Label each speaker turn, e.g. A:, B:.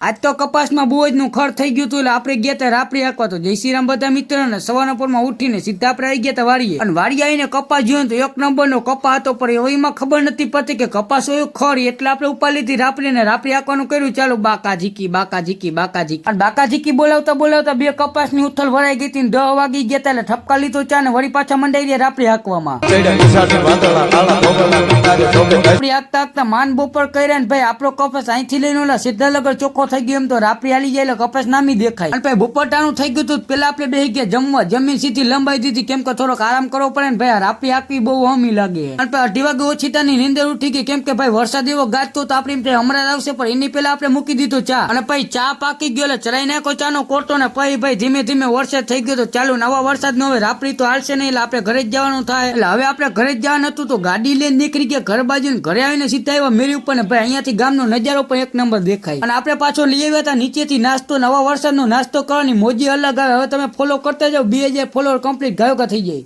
A: આજ તો કપાસમાં બહુ જ નું ખડ થઈ ગયું હતું એટલે આપણે ગયા હતા રાપડી હાંકવા. તો જય શ્રી રામ બધા મિત્રોને. સવારના પોરમાં ઉઠીને સીધા આપણે આવી ગયા હતા વાડીએ, અને વાડીએ આવીને કપાસ જોયો તો એક નંબરનો કપા હતો, પણ એમાં ખબર નથી પડતી કે કપાસ હોય ખડ, એટલે આપણે ઉપાડી લીધી રાપડીને રાપડી હાંકવાનું કર્યું. ચાલો બાકા ઝીકી બાકા ઝીકી બાકા ઝીકી, અને બાકા ઝીકી બોલાવતા બોલાવતા બે કપાસની ઉથલ ભરાઈ ગઈ હતી. 10 વાગી ગયા હતા એટલે ઠપકા લીધો ચા ને વળી પાછા મંડાઈ રહ્યા રાપડી હાંકવામાં. રાપડી હાંકતા હાંકતા માન બપોર કર્યા ને ભાઈ આપણો કપાસ અહીંથી લઈને ઓલા સીધા લગર ચોખ્ખો થઈ ગયો. એમ તો રાપડી હાલી જાય એટલે કપાસ નામી દેખાય. અને ભાઈ બપોરટાનું થઈ ગયું હતું, પેલા આપણે બેસી ગયા જમવા. જમીન સીધી લંબાઈ દીધી, કેમ કે થોડોક આરામ કરવો પડે ને ભાઈ. રાપડી હાંકવી બહુ હમી લાગે. અને ભાઈ 2:30 વાગે ઓછીતાની નીંદર ઉઠી ગઈ, કેમ કે ભાઈ વરસાદ એવો ગાજતો તો આપણે એમ હમણાં આવશે, પણ એની પેલા આપણે મૂકી દીધો ચા. અને ભાઈ ચા પાકી ગયો એટલે ચડાઈ નાખો ચાનો કોટો ને પછી ભાઈ ધીમે ધીમે વરસાદ થઈ ગયો. તો ચાલુ નવા વરસાદ નો હવે રાપડી તો હાલશે નહીં, એટલે આપણે ઘરે જ જવાનું થાય. એટલે હવે આપણે ઘરે જ જવાનું હતું, તો ગાડી લઈને નીકળી ગયા ઘર બાજુ. ઘરે આવીને સીધા આવ્યા મેરી ઉપર ને ભાઈ અહીંયાથી ગામનો નજારો પણ એક નંબર દેખાય. અને આપણે પાછો લઈ આવ્યા હતા નીચેથી નાસ્તો. નવા વરસાદનો નાસ્તો કરવાની મોજી અલગ આવે. હવે તમે ફોલો કરતા જાઓ, 2000 ફોલોવર કમ્પ્લીટ ગાયો થઈ જાય.